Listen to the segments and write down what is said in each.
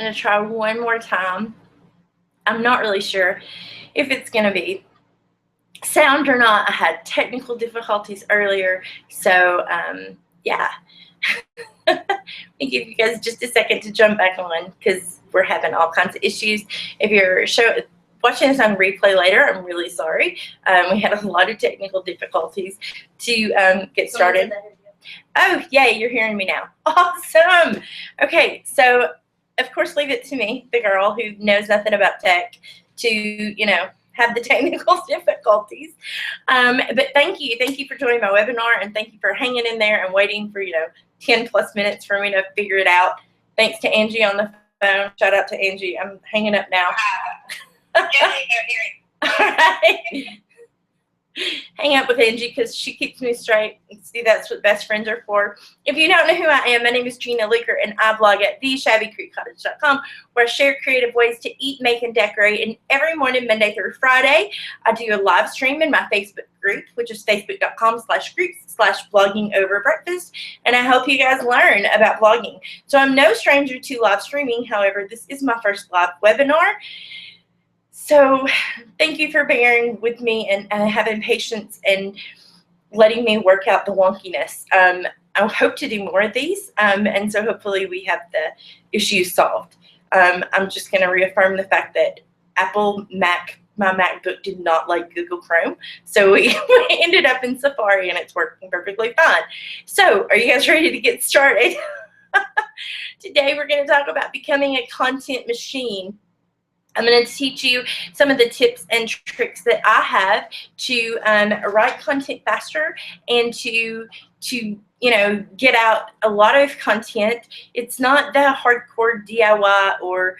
I'm going to try one more time. I'm not really sure if it's going to be sound or not. I had technical difficulties earlier, so yeah. Let me give you guys just a second to jump back on because we're having all kinds of issues. If you're watching this on replay later, I'm really sorry. We had a lot of technical difficulties to get started. Oh, yay, you're hearing me now. Awesome. Okay, so of course leave it to me, the girl who knows nothing about tech, to, have the technical difficulties. But thank you for joining my webinar, and thank you for hanging in there and waiting for 10 plus minutes for me to figure it out. Thanks to Angie on the phone. Shout out to Angie. I'm hanging up now. All right. Hang up with Angie because she keeps me straight. See, that's what best friends are for. If you don't know who I am, my name is Gina Luker, and I blog at theshabbycreekcottage.com, where I share creative ways to eat, make, and decorate. And every morning, Monday through Friday, I do a live stream in my Facebook group, which is facebook.com/groups/blogging-over-breakfast. And I help you guys learn about blogging. So I'm no stranger to live streaming. However, this is my first live webinar. So thank you for bearing with me and having patience and letting me work out the wonkiness. I hope to do more of these, and so hopefully we have the issues solved. I'm just going to reaffirm the fact that my MacBook did not like Google Chrome, so we ended up in Safari, and it's working perfectly fine. So are you guys ready to get started? Today we're going to talk about becoming a content machine. I'm going to teach you some of the tips and tricks that I have to write content faster and to get out a lot of content. It's not the hardcore DIY or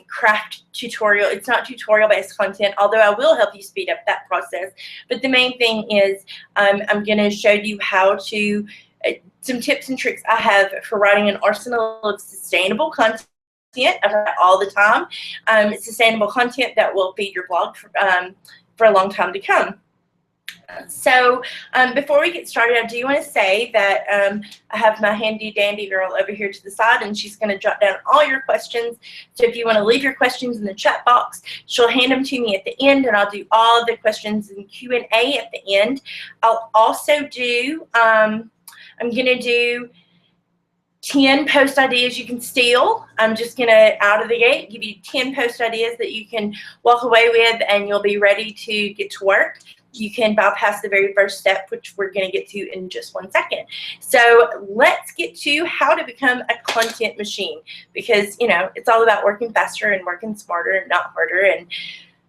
craft tutorial. It's not tutorial-based content, although I will help you speed up that process. But the main thing is I'm going to show you how to some tips and tricks I have for writing an arsenal of sustainable content. All the time. Sustainable content that will feed your blog for a long time to come. So before we get started, I do want to say that I have my handy dandy girl over here to the side, and she's going to jot down all your questions. So if you want to leave your questions in the chat box, she'll hand them to me at the end, and I'll do all the questions in Q&A at the end. I'll also do, I'm going to do 10 post ideas you can steal. I'm just going to, out of the gate, give you 10 post ideas that you can walk away with, and you'll be ready to get to work. You can bypass the very first step, which we're going to get to in just 1 second. So let's get to how to become a content machine, because, it's all about working faster and working smarter and not harder. And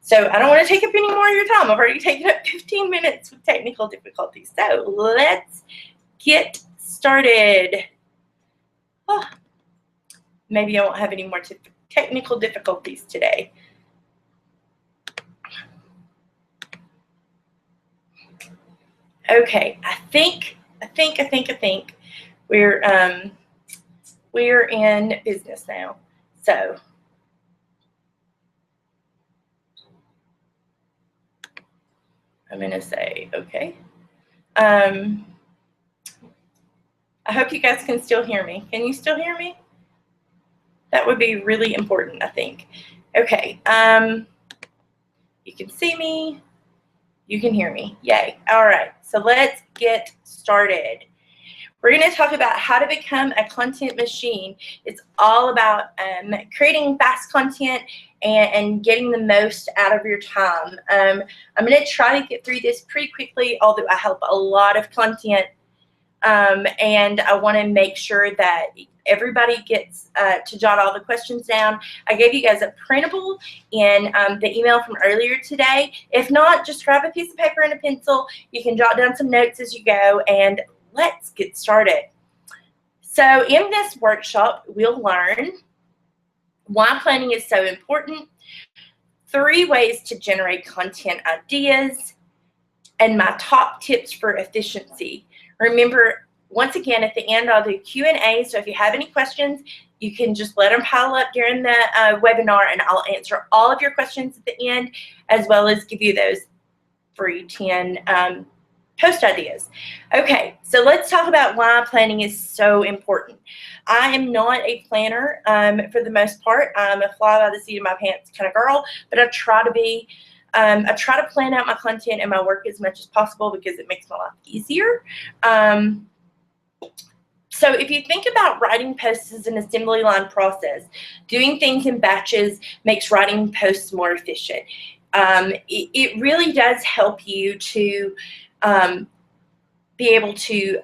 so I don't want to take up any more of your time. I've already taken up 15 minutes with technical difficulties. So let's get started. Oh, maybe I won't have any more technical difficulties today. Okay, I think we're in business now. So I'm going to say okay. I hope you guys can still hear me. Can you still hear me? That would be really important, I think. Okay. You can see me. You can hear me. Yay. All right. So let's get started. We're going to talk about how to become a content machine. It's all about creating fast content and getting the most out of your time. I'm going to try to get through this pretty quickly, although I help a lot of content. And I want to make sure that everybody gets to jot all the questions down. I gave you guys a printable in the email from earlier today. If not, just grab a piece of paper and a pencil. You can jot down some notes as you go, and let's get started. So in this workshop, we'll learn why planning is so important, 3 ways to generate content ideas, and my top tips for efficiency. Remember, once again, at the end, I'll do Q&A, so if you have any questions, you can just let them pile up during the webinar, and I'll answer all of your questions at the end, as well as give you those free 10 post ideas. Okay, so let's talk about why planning is so important. I am not a planner for the most part. I'm a fly by the seat of my pants kind of girl, but I try to be. I try to plan out my content and my work as much as possible because it makes my life easier. So if you think about writing posts as an assembly line process, doing things in batches makes writing posts more efficient. It really does help you to be able to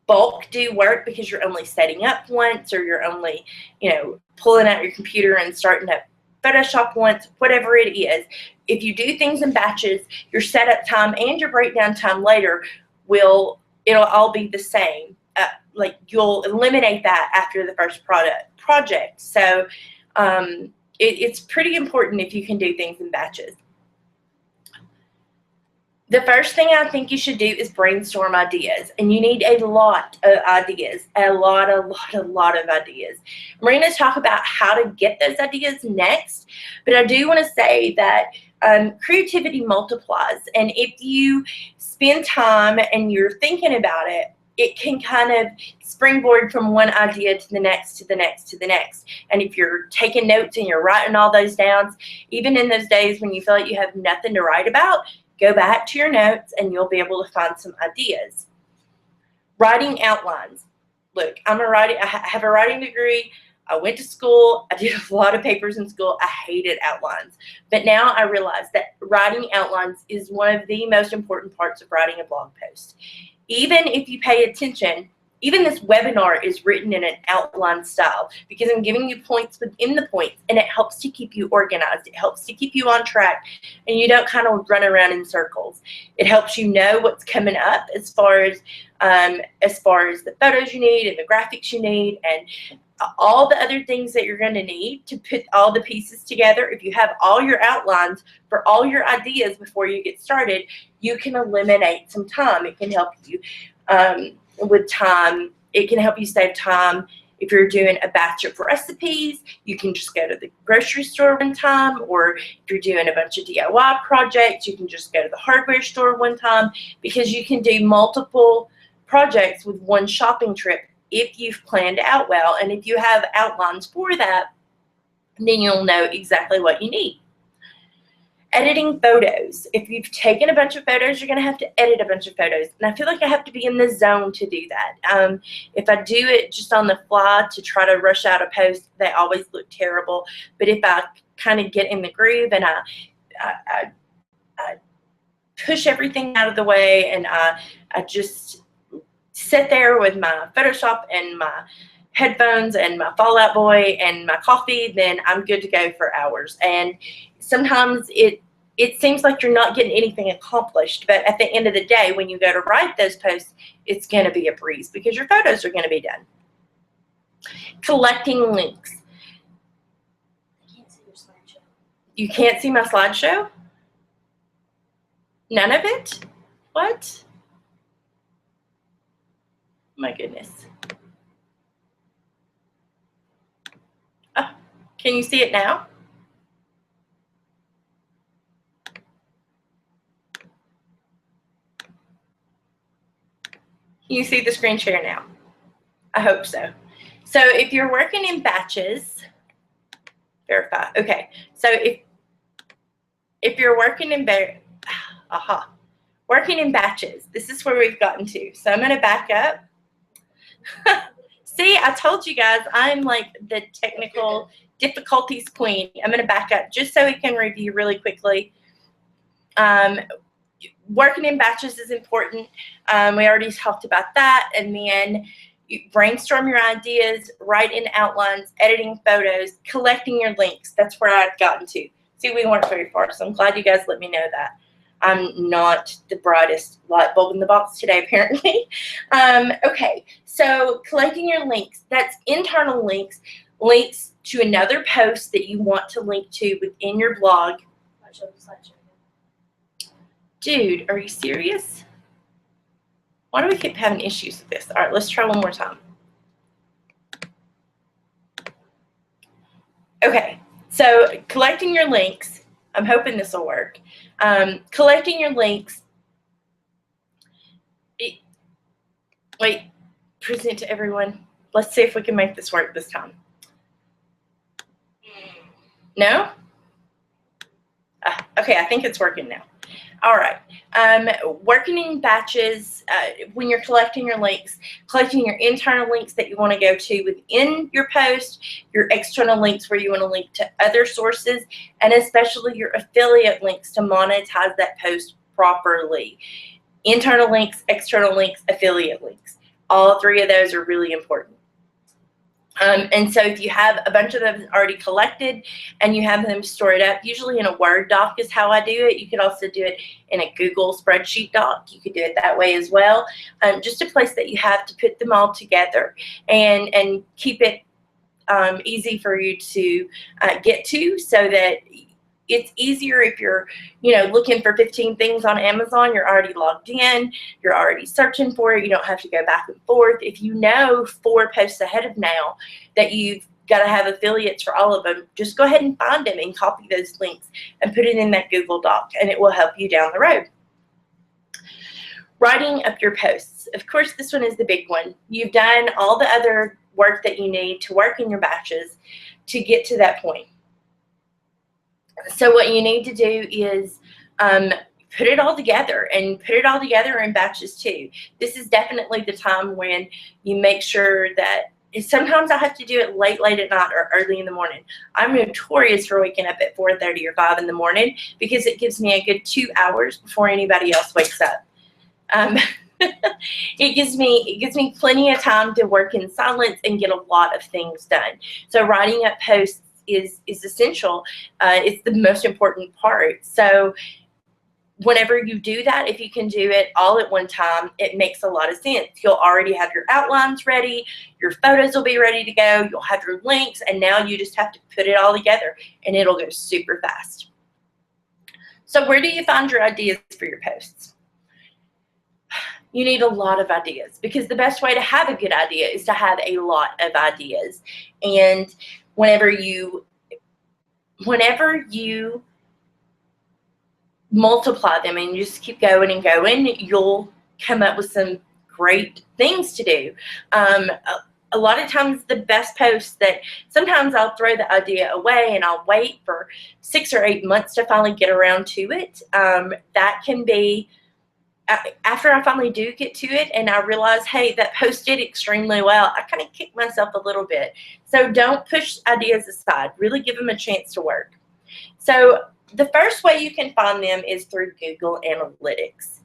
bulk do work because you're only setting up once, or you're only, pulling out your computer and starting up Photoshop once, whatever it is. If you do things in batches, your setup time and your breakdown time later it'll all be the same. Like you'll eliminate that after the first project. So it's pretty important if you can do things in batches. The first thing I think you should do is brainstorm ideas, and you need a lot of ideas, a lot of ideas. We're going to talk about how to get those ideas next, but I do want to say that creativity multiplies, and if you spend time and you're thinking about it, it can kind of springboard from one idea to the next, to the next, to the next. And if you're taking notes and you're writing all those down, even in those days when you feel like you have nothing to write about, go back to your notes and you'll be able to find some ideas. Writing outlines. Look, I have a writing degree. I went to school. I did a lot of papers in school. I hated outlines. But now I realize that writing outlines is one of the most important parts of writing a blog post. Even if you pay attention, even this webinar is written in an outline style because I'm giving you points within the points, and it helps to keep you organized. It helps to keep you on track, and you don't kind of run around in circles. It helps you know what's coming up as far as the photos you need and the graphics you need and all the other things that you're going to need to put all the pieces together. If you have all your outlines for all your ideas before you get started, you can eliminate some time. It can help you with time. It can help you save time. If you're doing a batch of recipes, you can just go to the grocery store one time, or if you're doing a bunch of DIY projects, you can just go to the hardware store one time, because you can do multiple projects with one shopping trip if you've planned out well. And if you have outlines for that, then you'll know exactly what you need. Editing photos. If you've taken a bunch of photos, you're going to have to edit a bunch of photos. And I feel like I have to be in the zone to do that. If I do it just on the fly to try to rush out a post, they always look terrible. But if I kind of get in the groove and I push everything out of the way, and I just sit there with my Photoshop and my headphones and my Fallout Boy and my coffee, then I'm good to go for hours. And sometimes it seems like you're not getting anything accomplished, but at the end of the day, when you go to write those posts, it's going to be a breeze because your photos are going to be done. Collecting links. I can't see your slideshow. You can't see my slideshow? None of it? What? My goodness. Oh, can you see it now? Can you see the screen share now? I hope so. So if you're working in batches, verify. Okay. So if you're working in working in batches, this is where we've gotten to. So I'm going to back up. See, I told you guys I'm like the technical difficulties queen. I'm going to back up just so we can review really quickly. Working in batches is important. We already talked about that. And then you brainstorm your ideas, write in outlines, editing photos, collecting your links. That's where I've gotten to. See, we weren't very far, so I'm glad you guys let me know that. I'm not the brightest light bulb in the box today, apparently. Okay, so collecting your links. That's internal links, links to another post that you want to link to within your blog. Dude, are you serious? Why do we keep having issues with this? All right, let's try one more time. Okay, so collecting your links. I'm hoping this will work. Collecting your links. Wait, present to everyone. Let's see if we can make this work this time. No? Okay, I think it's working now. All right. Working in batches, when you're collecting your links, collecting your internal links that you want to go to within your post, your external links where you want to link to other sources, and especially your affiliate links to monetize that post properly. Internal links, external links, affiliate links. All three of those are really important. And so if you have a bunch of them already collected and you have them stored up, usually in a Word doc is how I do it. You could also do it in a Google spreadsheet doc. You could do it that way as well. Just a place that you have to put them all together and keep it easy for you to get to, so that it's easier if you're, looking for 15 things on Amazon. You're already logged in. You're already searching for it. You don't have to go back and forth. If you know 4 posts ahead of now that you've got to have affiliates for all of them, just go ahead and find them and copy those links and put it in that Google Doc, and it will help you down the road. Writing up your posts. Of course, this one is the big one. You've done all the other work that you need to work in your batches to get to that point. So what you need to do is put it all together, and put it all together in batches too. This is definitely the time when you make sure that sometimes I have to do it late at night or early in the morning. I'm notorious for waking up at 4:30 or 5 in the morning because it gives me a good 2 hours before anybody else wakes up. It gives me plenty of time to work in silence and get a lot of things done. So writing up posts is essential. It's the most important part. So whenever you do that, if you can do it all at one time, it makes a lot of sense. You'll already have your outlines ready, your photos will be ready to go, you'll have your links, and now you just have to put it all together, and it'll go super fast. So where do you find your ideas for your posts? You need a lot of ideas, because the best way to have a good idea is to have a lot of ideas. And whenever you multiply them and you just keep going and going, you'll come up with some great things to do. A lot of times the best posts that sometimes I'll throw the idea away and I'll wait for 6 or 8 months to finally get around to it. That can be after I finally do get to it and I realize, hey, that post did extremely well, I kind of kick myself a little bit. So don't push ideas aside. Really give them a chance to work. So the first way you can find them is through Google Analytics.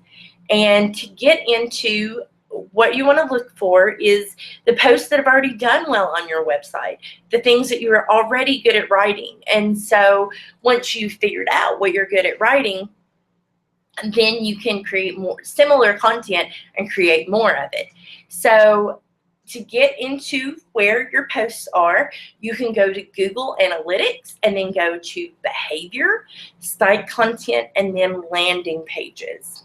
And to get into what you want to look for is the posts that have already done well on your website, the things that you're already good at writing. And so once you've figured out what you're good at writing, then you can create more similar content and create more of it. So to get into where your posts are, you can go to Google Analytics and then go to Behavior, Site Content, and then Landing Pages.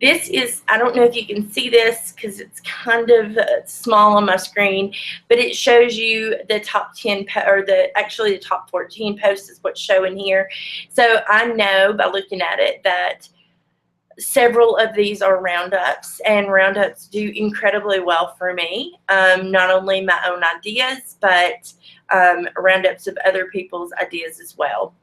This is, I don't know if you can see this because it's kind of small on my screen, but it shows you the top 10, or actually the top 14 posts is what's showing here. So I know by looking at it that several of these are roundups, and roundups do incredibly well for me. Not only my own ideas, but roundups of other people's ideas as well.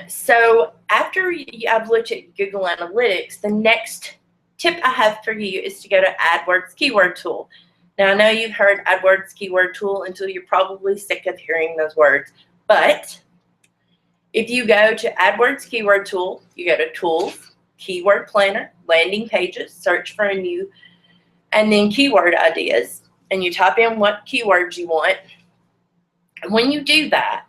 So after I've looked at Google Analytics, the next tip I have for you is to go to AdWords Keyword Tool. Now, I know you've heard AdWords Keyword Tool until you're probably sick of hearing those words, but if you go to AdWords Keyword Tool, you go to Tools, Keyword Planner, Landing Pages, search for a new, and then Keyword Ideas, and you type in what keywords you want. And when you do that,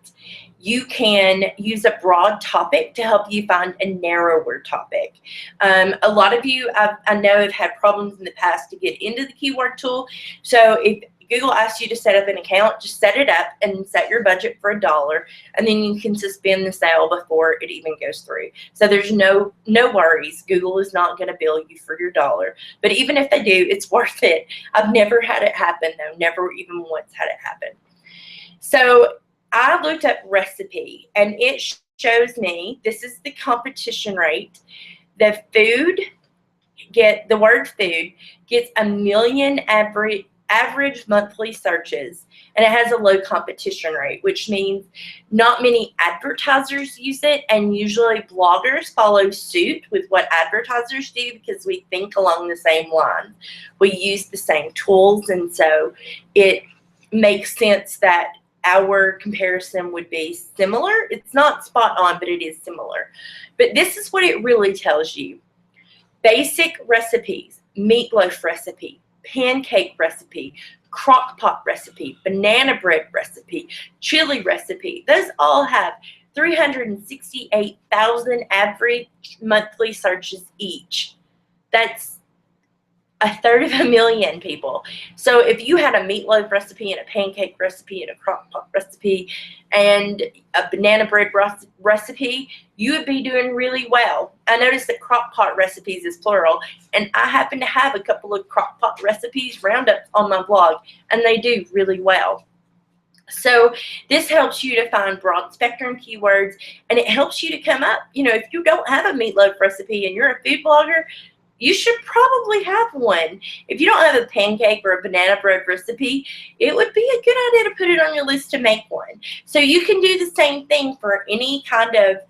you can use a broad topic to help you find a narrower topic. A lot of you, I know, have had problems in the past to get into the keyword tool. So if Google asks you to set up an account, just set it up and set your budget for $1, and then you can suspend the sale before it even goes through. So there's no worries. Google is not going to bill you for your $1. But even if they do, it's worth it. I've never had it happen, though. Never even once had it happen. So I looked up recipe, and it shows me, this is the competition rate. The food the word food gets 1 million average monthly searches, and it has a low competition rate, which means not many advertisers use it, and usually bloggers follow suit with what advertisers do because we think along the same lines. We use the same tools, and so it makes sense that our comparison would be similar. It's not spot on, but it is similar. But this is what it really tells you. Basic recipes: meatloaf recipe, pancake recipe, crock pot recipe, banana bread recipe, chili recipe. Those all have 368,000 average monthly searches each. That's 1/3 of a million people. So if you had a meatloaf recipe and a pancake recipe and a crock pot recipe and a banana bread recipe, you would be doing really well. I noticed that crock pot recipes is plural, and I happen to have a couple of crock pot recipes roundups on my blog, and they do really well. So this helps you to find broad spectrum keywords, and it helps you to come up. If you don't have a meatloaf recipe and you're a food blogger, you should probably have one. If you don't have a pancake or a banana bread recipe, it would be a good idea to put it on your list to make one. So you can do the same thing for any kind of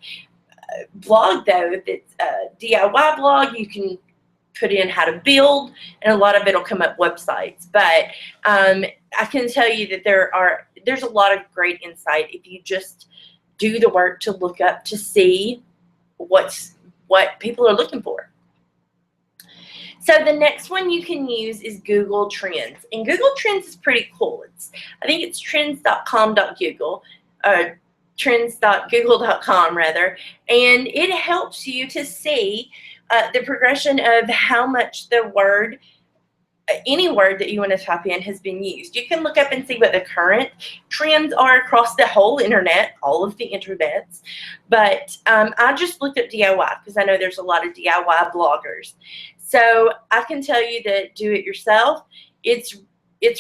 blog, though. If it's a DIY blog, you can put in how to build, and a lot of it will come up websites. But I can tell you that there's a lot of great insight if you just do the work to look up to see what people are looking for. So the next one you can use is Google Trends. And Google Trends is pretty cool. I think it's trends.com.google, trends.google.com rather, and it helps you to see the progression of how much the word, any word that you want to type in, has been used. You can look up and see what the current trends are across the whole internet, all of the internets. But I just looked up DIY because I know there's a lot of DIY bloggers. So I can tell you that do it yourself, it's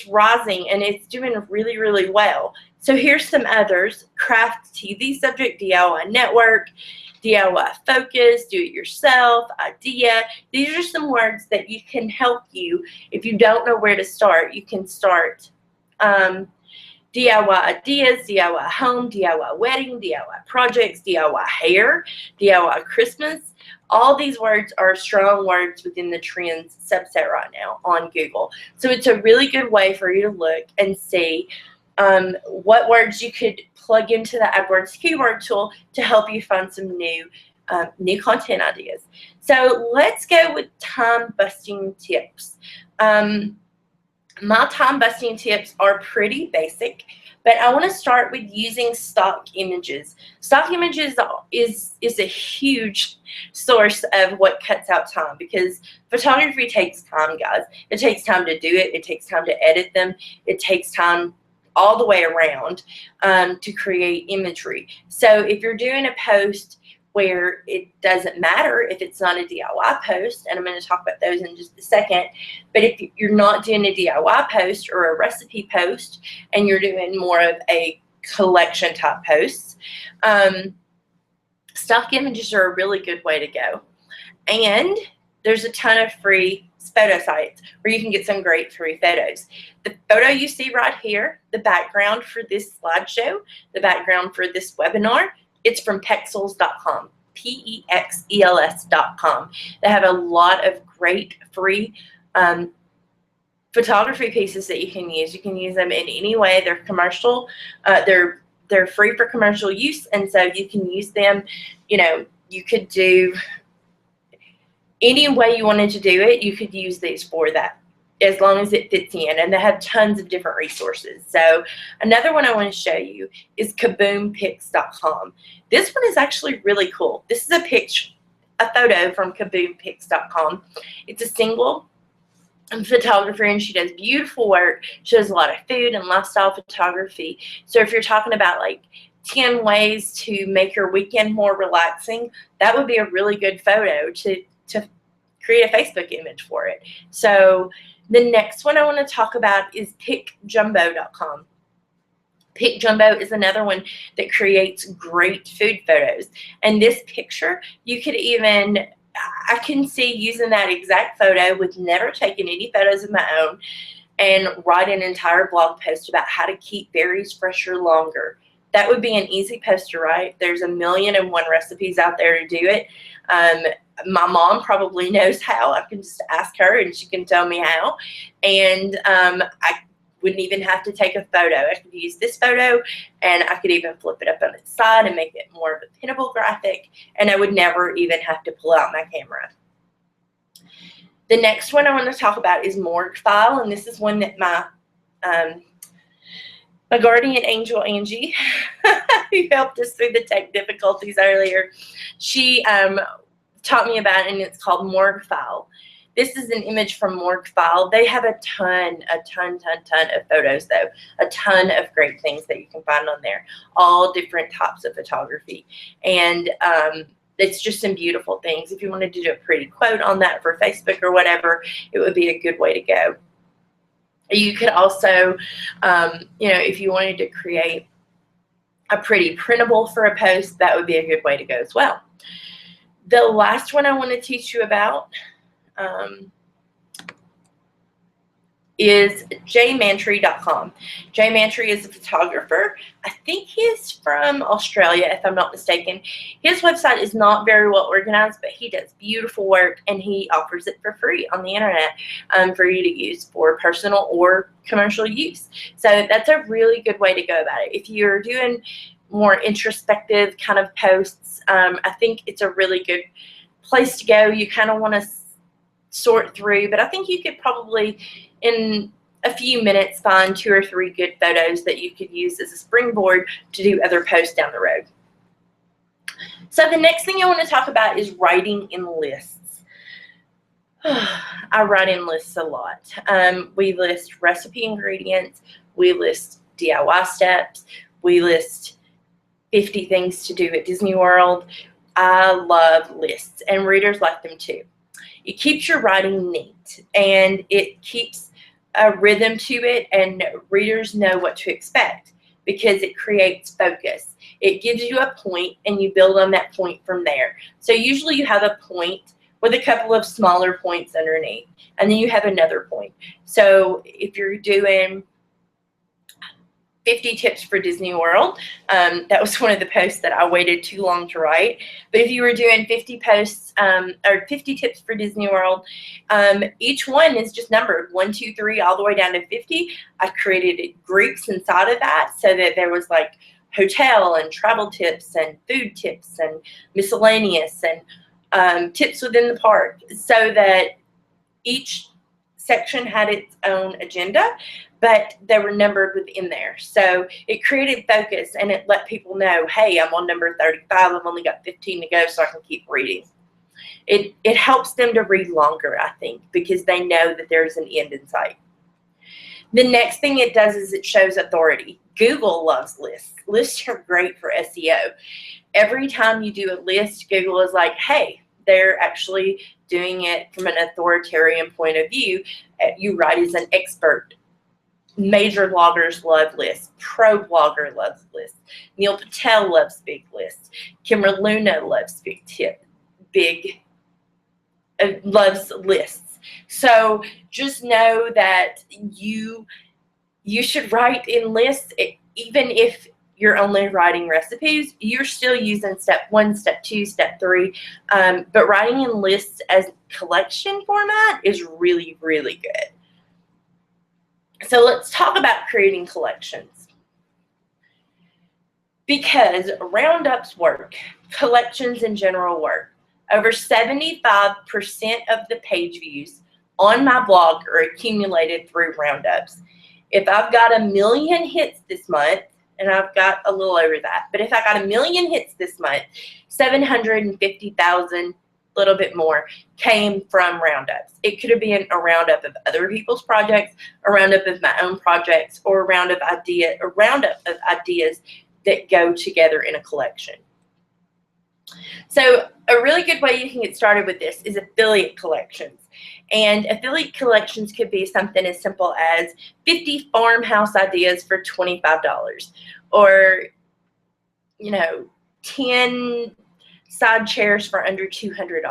rising and it's doing really, really well. So here's some others: craft TV subject, DIY network, DIY focus, do it yourself, idea. These are some words that you can help you. If you don't know where to start, you can start DIY ideas, DIY home, DIY wedding, DIY projects, DIY hair, DIY Christmas. All these words are strong words within the trends subset right now on Google. So it's a really good way for you to look and see what words you could plug into the AdWords keyword tool to help you find some new content ideas. So let's go with time-busting tips. My time-busting tips are pretty basic, but I want to start with using stock images. Stock images is a huge source of what cuts out time, because photography takes time, guys. It takes time to do it. It takes time to edit them. It takes time all the way around to create imagery. So if you're doing a post where it doesn't matter if it's not a DIY post, and I'm going to talk about those in just a second, but if you're not doing a DIY post or a recipe post and you're doing more of a collection type posts, stock images are a really good way to go. And there's a ton of free photo sites where you can get some great free photos. The photo you see right here, the background for this slideshow, the background for this webinar, it's from Pexels.com, Pexels.com. They have a lot of great free photography pieces that you can use. You can use them in any way. They're commercial. They're free for commercial use, and so you can use them. You could do any way you wanted to do it. You could use these for that, as long as it fits in, and they have tons of different resources. So another one I want to show you is KaboomPics.com. This one is actually really cool. This is a photo from KaboomPics.com. It's a single photographer, and she does beautiful work. She does a lot of food and lifestyle photography. So if you're talking about like 10 ways to make your weekend more relaxing, that would be a really good photo to create a Facebook image for it. So the next one I want to talk about is PicJumbo.com. PicJumbo is another one that creates great food photos. And this picture, you could even I can see using that exact photo with never taking any photos of my own and write an entire blog post about how to keep berries fresher longer. That would be an easy post to write. There's 1,000,001 recipes out there to do it. My mom probably knows how. I can just ask her and she can tell me how. And I wouldn't even have to take a photo. I could use this photo and I could even flip it up on its side and make it more of a pinnable graphic, and I would never even have to pull out my camera. The next one I want to talk about is Morgue File, and this is one that my guardian angel, Angie, who helped us through the tech difficulties earlier, she taught me about it, and it's called Morgue File. This is an image from Morgue File. They have a ton of photos, though. A ton of great things that you can find on there. All different types of photography. And it's just some beautiful things. If you wanted to do a pretty quote on that for Facebook or whatever, it would be a good way to go. You could also, if you wanted to create a pretty printable for a post, that would be a good way to go as well. The last one I want to teach you about is jmantry.com. Jay Mantry is a photographer. I think he's from Australia, if I'm not mistaken. His website is not very well organized, but he does beautiful work, and he offers it for free on the internet for you to use for personal or commercial use. So that's a really good way to go about it. If you're doing more introspective kind of posts, I think it's a really good place to go. You kind of want to sort through, but I think you could probably in a few minutes find 2 or 3 good photos that you could use as a springboard to do other posts down the road. So the next thing I want to talk about is writing in lists. I write in lists a lot. We list recipe ingredients, we list DIY steps, we list 50 things to do at Disney World. I love lists, and readers like them too. It keeps your writing neat, and it keeps a rhythm to it, and readers know what to expect because it creates focus. It gives you a point, and you build on that point from there. So usually you have a point with a couple of smaller points underneath, and then you have another point. So if you're doing 50 tips for Disney World. That was one of the posts that I waited too long to write. But if you were doing 50 posts or 50 tips for Disney World, each one is just numbered 1, 2, 3, all the way down to 50. I created groups inside of that so that there was like hotel and travel tips and food tips and miscellaneous and tips within the park, so that each section had its own agenda, but they were numbered within there. So it created focus, and it let people know, hey, I'm on number 35. I've only got 15 to go, so I can keep reading. It helps them to read longer, I think, because they know that there's an end in sight. The next thing it does is it shows authority. Google loves lists. Lists are great for SEO. Every time you do a list, Google is like, hey, they're actually doing it from an authoritarian point of view. You write as an expert. Major bloggers love lists. Pro blogger loves lists. Neil Patel loves big lists. Kimra Luna loves loves lists. So just know that you should write in lists. Even if you're only writing recipes, you're still using step 1, step 2, step 3. But writing in lists as collection format is really, really good. So let's talk about creating collections. Because roundups work, collections in general work. Over 75% of the page views on my blog are accumulated through roundups. If I've got 1 million hits this month, and I've got a little over that, but if I got 1 million hits this month, 750,000, a little bit more, came from roundups. It could have been a roundup of other people's projects, a roundup of my own projects, or a roundup of ideas that go together in a collection. So a really good way you can get started with this is affiliate collections. And affiliate collections could be something as simple as 50 farmhouse ideas for $25, or 10 side chairs for under $200.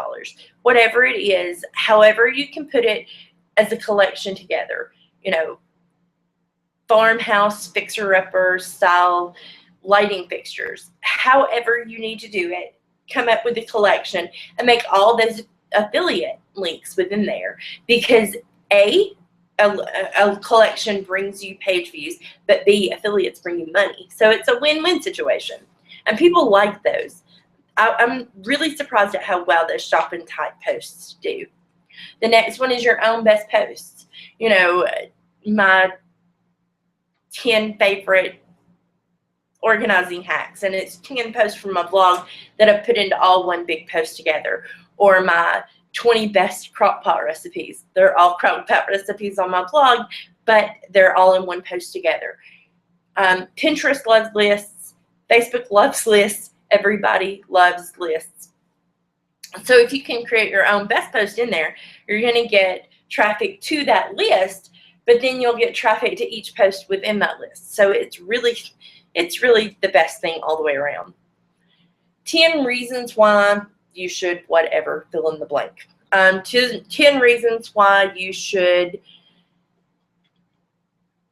Whatever it is, however you can put it as a collection together, you know, farmhouse fixer-upper style lighting fixtures. However you need to do it, come up with a collection and make all those affiliate links within there, because a collection brings you page views, but B, affiliates bring you money. So it's a win-win situation, and people like those. I'm really surprised at how well those shopping type posts do. The next one is your own best posts. You know, my 10 favorite organizing hacks, and it's 10 posts from my blog that I've put into all one big post together, or my 20 best crock pot recipes. They're all crock pot recipes on my blog, but they're all in one post together. Pinterest loves lists. Facebook loves lists. Everybody loves lists. So if you can create your own best post in there, you're going to get traffic to that list, but then you'll get traffic to each post within that list. So it's really the best thing all the way around. 10 reasons why you should whatever, fill in the blank. 10 reasons why you should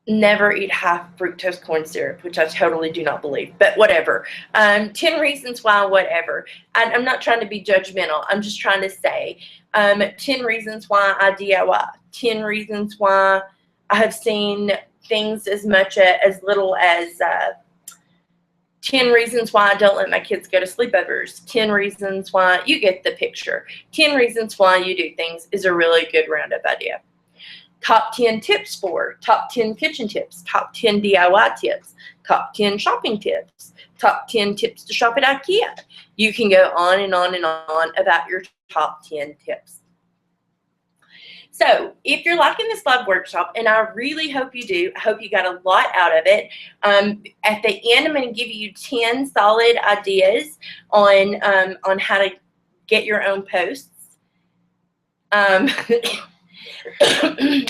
never eat high fructose corn syrup, which I totally do not believe, but whatever. 10 reasons why whatever. I'm not trying to be judgmental. I'm just trying to say 10 reasons why I DIY. 10 reasons why I have seen things as much as little as 10 reasons why I don't let my kids go to sleepovers. 10 reasons why, you get the picture. 10 reasons why you do things is a really good roundup idea. Top 10 tips for, top 10 kitchen tips, top 10 DIY tips, top 10 shopping tips, top 10 tips to shop at IKEA. You can go on and on and on about your top 10 tips. So if you're liking this live workshop, and I really hope you do, I hope you got a lot out of it. At the end, I'm going to give you 10 solid ideas on how to get your own posts.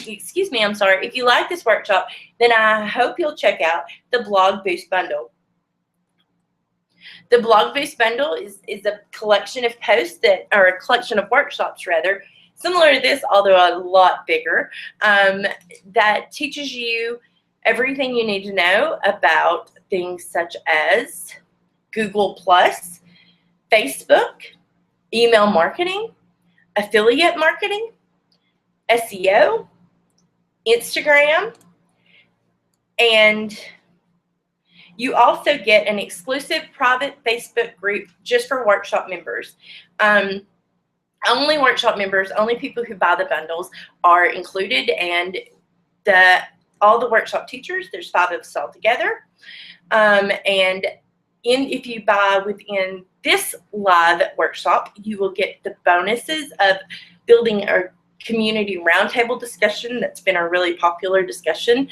Excuse me, I'm sorry. If you like this workshop, then I hope you'll check out the Blog Boost Bundle. The Blog Boost Bundle is a collection of posts or a collection of workshops rather, similar to this, although a lot bigger, that teaches you everything you need to know about things such as Google+, Facebook, email marketing, affiliate marketing, SEO, Instagram, and you also get an exclusive private Facebook group just for workshop members. Only workshop members, only people who buy the bundles are included, and all the workshop teachers, there's 5 of us all together. If you buy within this live workshop, you will get the bonuses of building a community roundtable discussion. That's been a really popular discussion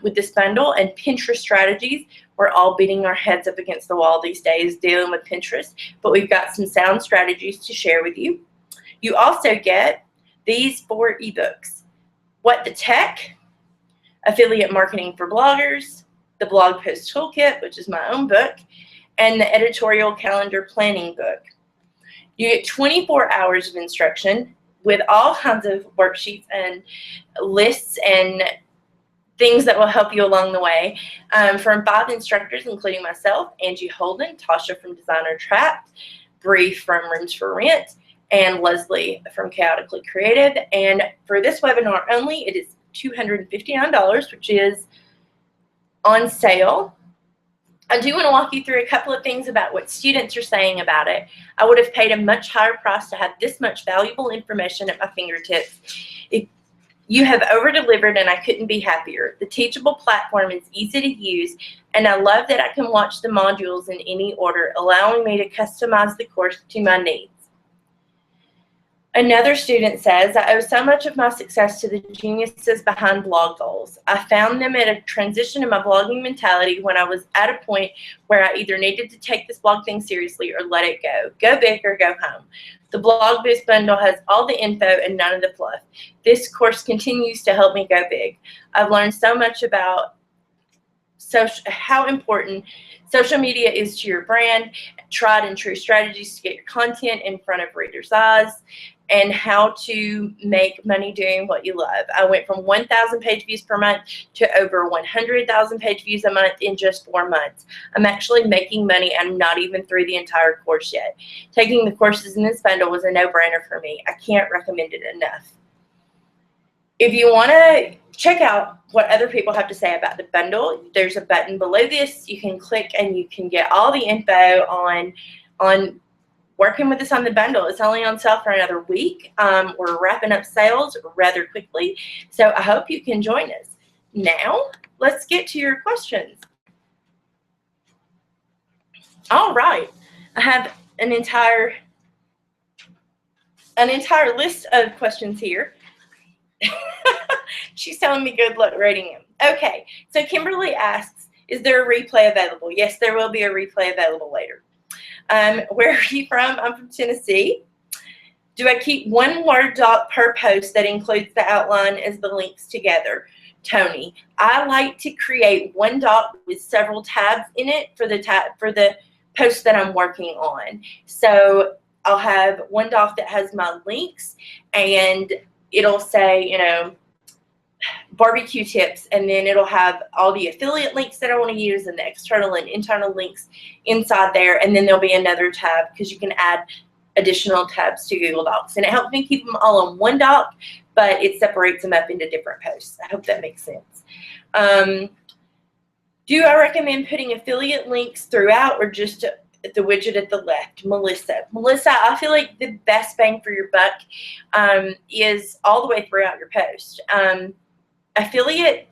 with this bundle, and Pinterest strategies. We're all beating our heads up against the wall these days dealing with Pinterest, but we've got some sound strategies to share with you. You also get these 4 ebooks: What the Tech, Affiliate Marketing for Bloggers, the Blog Post Toolkit, which is my own book, and the Editorial Calendar Planning book. You get 24 hours of instruction with all kinds of worksheets and lists and things that will help you along the way from 5 instructors, including myself, Angie Holden, Tasha from Designer Trapped, Bree from Rooms for Rent, and Leslie from Chaotically Creative. And for this webinar only, it is $259, which is on sale. I do want to walk you through a couple of things about what students are saying about it. I would have paid a much higher price to have this much valuable information at my fingertips. You have over-delivered, and I couldn't be happier. The Teachable platform is easy to use, and I love that I can watch the modules in any order, allowing me to customize the course to my needs. Another student says, I owe so much of my success to the geniuses behind Blog Goals. I found them at a transition in my blogging mentality when I was at a point where I either needed to take this blog thing seriously or let it go. Go big or go home. The Blog Boost Bundle has all the info and none of the fluff. This course continues to help me go big. I've learned so much about how important social media is to your brand, tried and true strategies to get your content in front of readers' eyes, and how to make money doing what you love. I went from 1,000 page views per month to over 100,000 page views a month in just 4 months. I'm actually making money. I'm not even through the entire course yet. Taking the courses in this bundle was a no-brainer for me. I can't recommend it enough. If you want to check out what other people have to say about the bundle, there's a button below this. You can click and you can get all the info on working with us on the bundle. It's only on sale for another week. We're wrapping up sales rather quickly, so I hope you can join us. Now, let's get to your questions. All right, I have an entire list of questions here. She's telling me good luck rating them. Okay, so Kimberly asks, is there a replay available? Yes, there will be a replay available later. Where are you from? I'm from Tennessee. Do I keep one Word doc per post that includes the outline as the links together? Tony, I like to create one doc with several tabs in it for the post that I'm working on. So I'll have one doc that has my links, and it'll say, you know, barbecue tips, and then it'll have all the affiliate links that I want to use and the external and internal links inside there, and then there'll be another tab because you can add additional tabs to Google Docs, and it helps me keep them all on one doc, but it separates them up into different posts. I hope that makes sense. Do I recommend putting affiliate links throughout or just the widget at the left? Melissa, I feel like the best bang for your buck is all the way throughout your post. Affiliate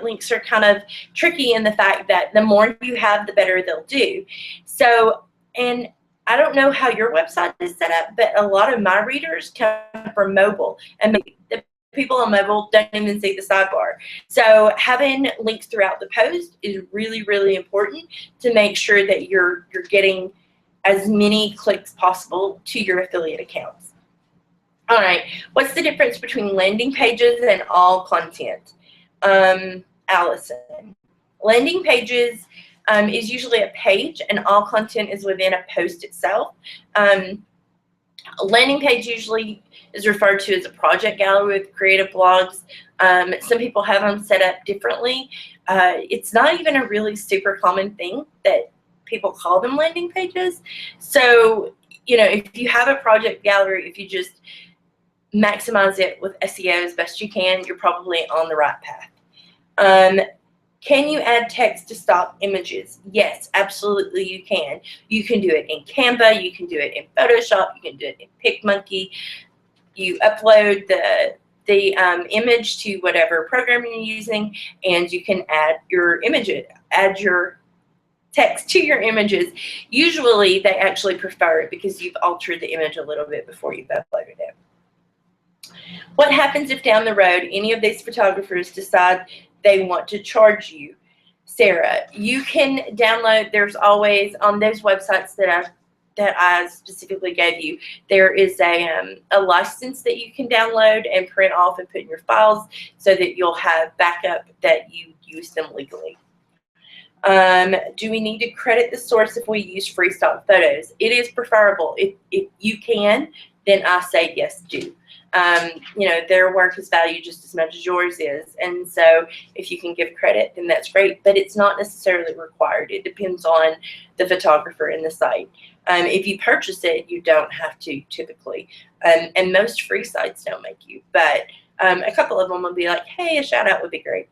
links are kind of tricky in the fact that the more you have, the better they'll do. So, and I don't know how your website is set up, but a lot of my readers come from mobile, and the people on mobile don't even see the sidebar. So having links throughout the post is really, really important to make sure that you're getting as many clicks possible to your affiliate accounts. All right, what's the difference between landing pages and all content? Allison, landing pages is usually a page, and all content is within a post itself. A landing page usually is referred to as a project gallery with creative blogs. Some people have them set up differently. It's not even a really super common thing that people call them landing pages. So, you know, if you have a project gallery, if you just maximize it with SEO as best you can, you're probably on the right path. Can you add text to stock images? Yes, absolutely you can. You can do it in Canva, you can do it in Photoshop, you can do it in PicMonkey. You upload the image to whatever program you're using, and you can add your images, add your text to your images. Usually they actually prefer it because you've altered the image a little bit before you've uploaded it. What happens if down the road any of these photographers decide they want to charge you? Sarah, you can download, there's always on those websites that I specifically gave you, there is a license that you can download and print off and put in your files so that you'll have backup that you use them legally. Do we need to credit the source if we use free stock photos? It is preferable. If you can, then I say yes, do. You know, their work is valued just as much as yours is, and so if you can give credit, then that's great, but it's not necessarily required. It depends on the photographer and the site. If you purchase it, you don't have to typically, and most free sites don't make you, but a couple of them will be like, hey, a shout out would be great.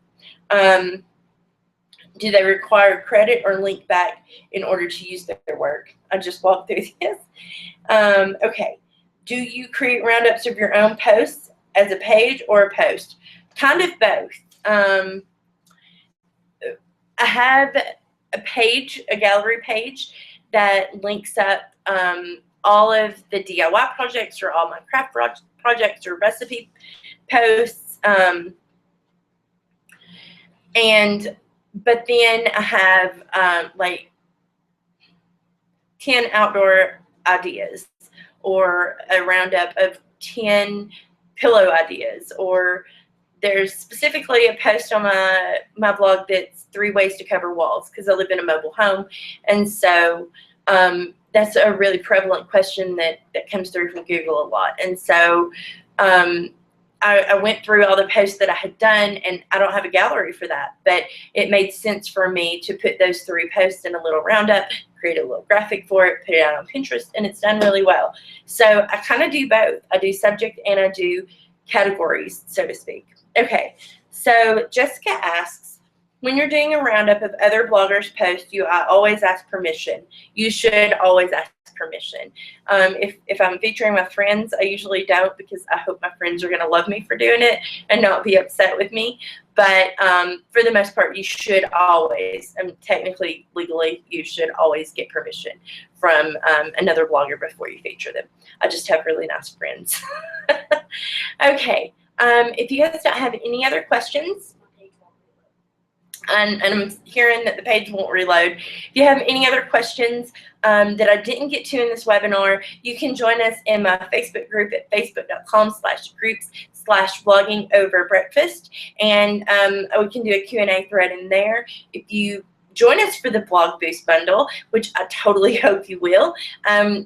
Do they require credit or link back in order to use their work? I just walked through this. Okay. Do you create roundups of your own posts as a page or a post? Kind of both. I have a page, a gallery page that links up all of the DIY projects or all my craft projects or recipe posts. But then I have like 10 outdoor ideas, or a roundup of 10 pillow ideas, or there's specifically a post on my blog that's 3 ways to cover walls, because I live in a mobile home, and so that's a really prevalent question that comes through from Google a lot. And so I went through all the posts that I had done, and I don't have a gallery for that, but it made sense for me to put those 3 posts in a little roundup, create a little graphic for it, put it out on Pinterest, and it's done really well. So I kind of do both. I do subject and I do categories, so to speak. Okay, so Jessica asks, when you're doing a roundup of other bloggers' posts, I always ask permission. You should always ask permission. If I'm featuring my friends, I usually don't, because I hope my friends are going to love me for doing it and not be upset with me. But for the most part, you should always, technically, legally, you should always get permission from another blogger before you feature them. I just have really nice friends. Okay, if you guys don't have any other questions, and I'm hearing that the page won't reload. If you have any other questions that I didn't get to in this webinar, you can join us in my Facebook group at facebook.com/groups/blogging-over-breakfast, and we can do a Q&A thread in there. If you join us for the Blog Boost Bundle, which I totally hope you will,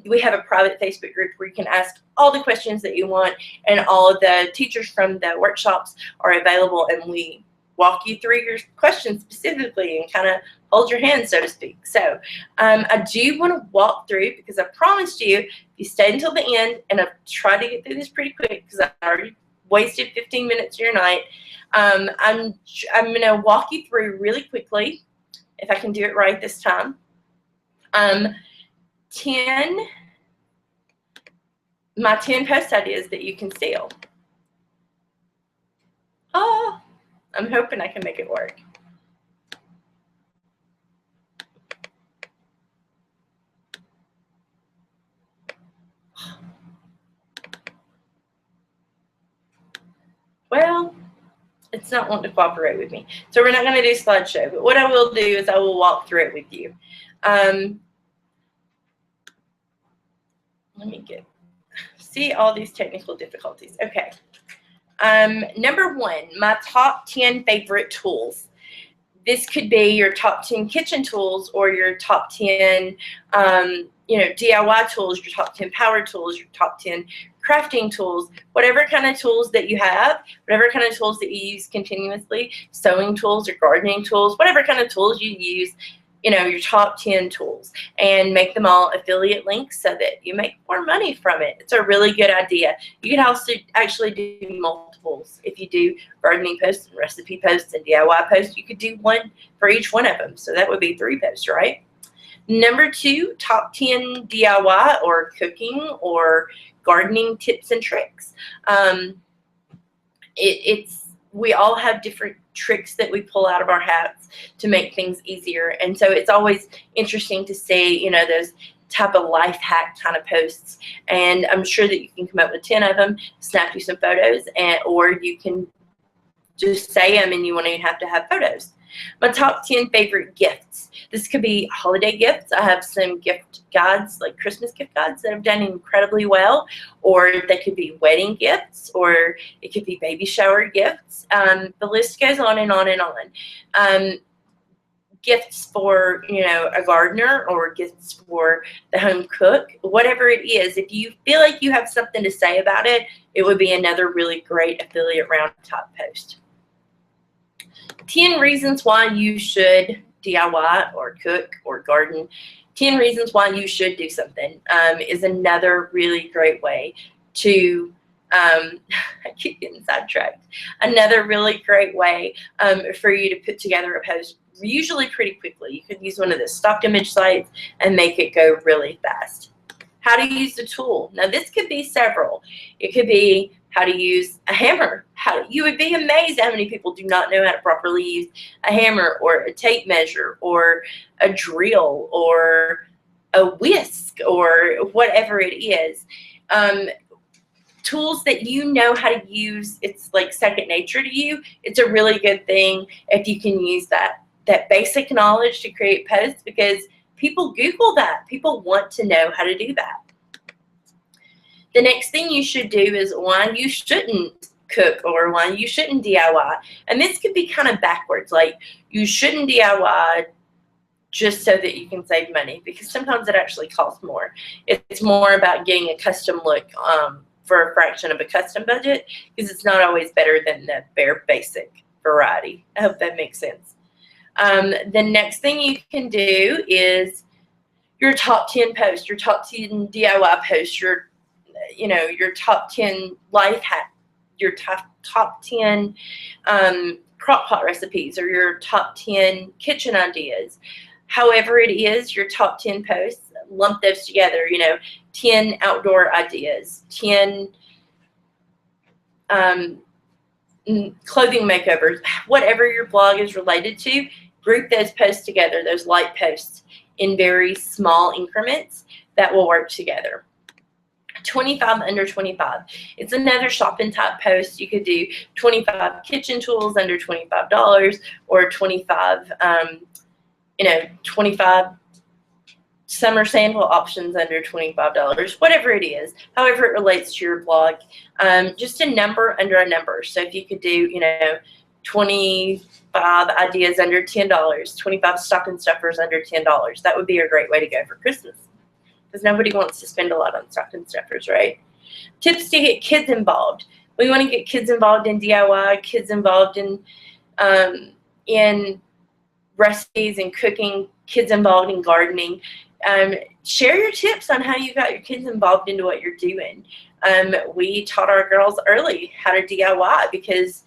we have a private Facebook group where you can ask all the questions that you want, and all of the teachers from the workshops are available, and we walk you through your questions specifically and kind of hold your hand, so to speak. So I do want to walk through, because I promised you, if you stay until the end, and I've tried to get through this pretty quick because I already wasted 15 minutes of your night, I'm going to walk you through really quickly, if I can do it right this time, 10 post ideas that you can steal. Oh, I'm hoping I can make it work. Well, it's not wanting to cooperate with me. So we're not going to do slideshow, but what I will do is I will walk through it with you. Let me see all these technical difficulties. Okay. Number 1, my top 10 favorite tools. This could be your top 10 kitchen tools, or your top 10 DIY tools, your top 10 power tools, your top 10 crafting tools, whatever kind of tools that you have, whatever kind of tools that you use continuously, sewing tools or gardening tools, whatever kind of tools you use, your top 10 tools, and make them all affiliate links so that you make more money from it. It's a really good idea. You can also actually do multiples. If you do gardening posts and recipe posts and DIY posts, you could do one for each one of them. So that would be 3 posts, right? Number 2, top 10 DIY or cooking or gardening tips and tricks. We all have different tricks that we pull out of our hats to make things easier, and so it's always interesting to see, those type of life hack kind of posts, and I'm sure that you can come up with 10 of them, snap you some photos, or you can just say them and you won't even have to have photos. My top 10 favorite gifts. This could be holiday gifts. I have some gift guides, like Christmas gift guides, that have done incredibly well. Or they could be wedding gifts, or it could be baby shower gifts. The list goes on and on and on. Gifts for, a gardener, or gifts for the home cook, whatever it is. If you feel like you have something to say about it, it would be another really great affiliate round top post. 10 reasons why you should DIY or cook or garden. 10 reasons why you should do something is another really great way to, I keep getting sidetracked, another really great way for you to put together a post usually pretty quickly. You could use one of the stock image sites and make it go really fast. How to use the tool. Now this could be several. It could be how to use a hammer. You would be amazed how many people do not know how to properly use a hammer, or a tape measure, or a drill, or a whisk, or whatever it is. Tools that you know how to use, it's like second nature to you. It's a really good thing if you can use that basic knowledge to create posts, because people Google that. People want to know how to do that. The next thing you should do is why you shouldn't cook or why you shouldn't DIY. And this could be kind of backwards, like you shouldn't DIY just so that you can save money, because sometimes it actually costs more. It's more about getting a custom look for a fraction of a custom budget, because it's not always better than the bare basic variety. I hope that makes sense. The next thing you can do is your top 10 posts, your top 10 DIY posts, your top 10 life hack, your top 10 crock pot recipes, or your top 10 kitchen ideas. However it is, your top 10 posts, lump those together, 10 outdoor ideas, 10 clothing makeovers, whatever your blog is related to, group those posts together, those light posts, in very small increments that will work together. 25 under 25. It's another shopping type post. You could do 25 kitchen tools under $25, or 25 summer sandal options under $25, whatever it is, however it relates to your blog. Just a number under a number. So if you could do, 25 ideas under $10, 25 stocking stuffers under $10, that would be a great way to go for Christmas, because nobody wants to spend a lot on stocking stuffers, right? Tips to get kids involved. We want to get kids involved in DIY, kids involved in recipes and cooking, kids involved in gardening. Share your tips on how you got your kids involved into what you're doing. We taught our girls early how to DIY, because,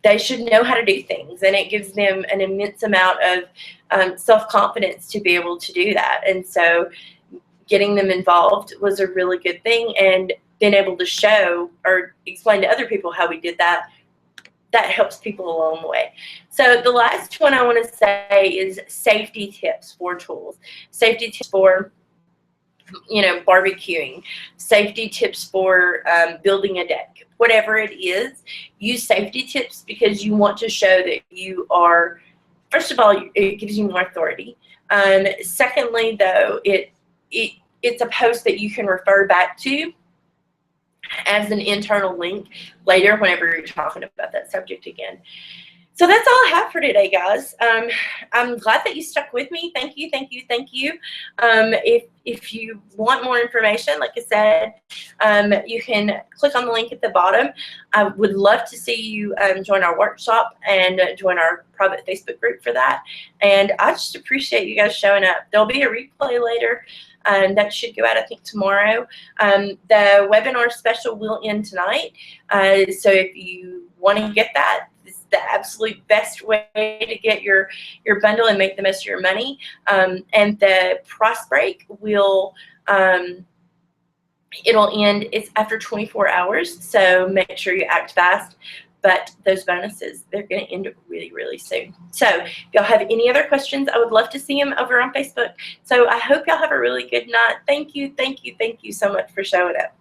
they should know how to do things, and it gives them an immense amount of self-confidence to be able to do that. And so getting them involved was a really good thing, and being able to show or explain to other people how we did that, that helps people along the way. So the last one I want to say is safety tips for tools. Safety tips for, barbecuing. Safety tips for building a deck. Whatever it is, use safety tips, because you want to show that you are, first of all, it gives you more authority. Secondly, though, it's a post that you can refer back to as an internal link later whenever you're talking about that subject again. So that's all I have for today, guys. I'm glad that you stuck with me. Thank you, thank you, thank you. If you want more information, like I said, you can click on the link at the bottom. I would love to see you join our workshop and join our private Facebook group for that. And I just appreciate you guys showing up. There'll be a replay later. That should go out, I think, tomorrow. The webinar special will end tonight. So if you want to get that, this is the absolute best way to get your bundle and make the most of your money. And the price break will it'll end. It's after 24 hours, so make sure you act fast. But those bonuses, they're going to end really, really soon. So if y'all have any other questions, I would love to see them over on Facebook. So I hope y'all have a really good night. Thank you, thank you, thank you so much for showing up.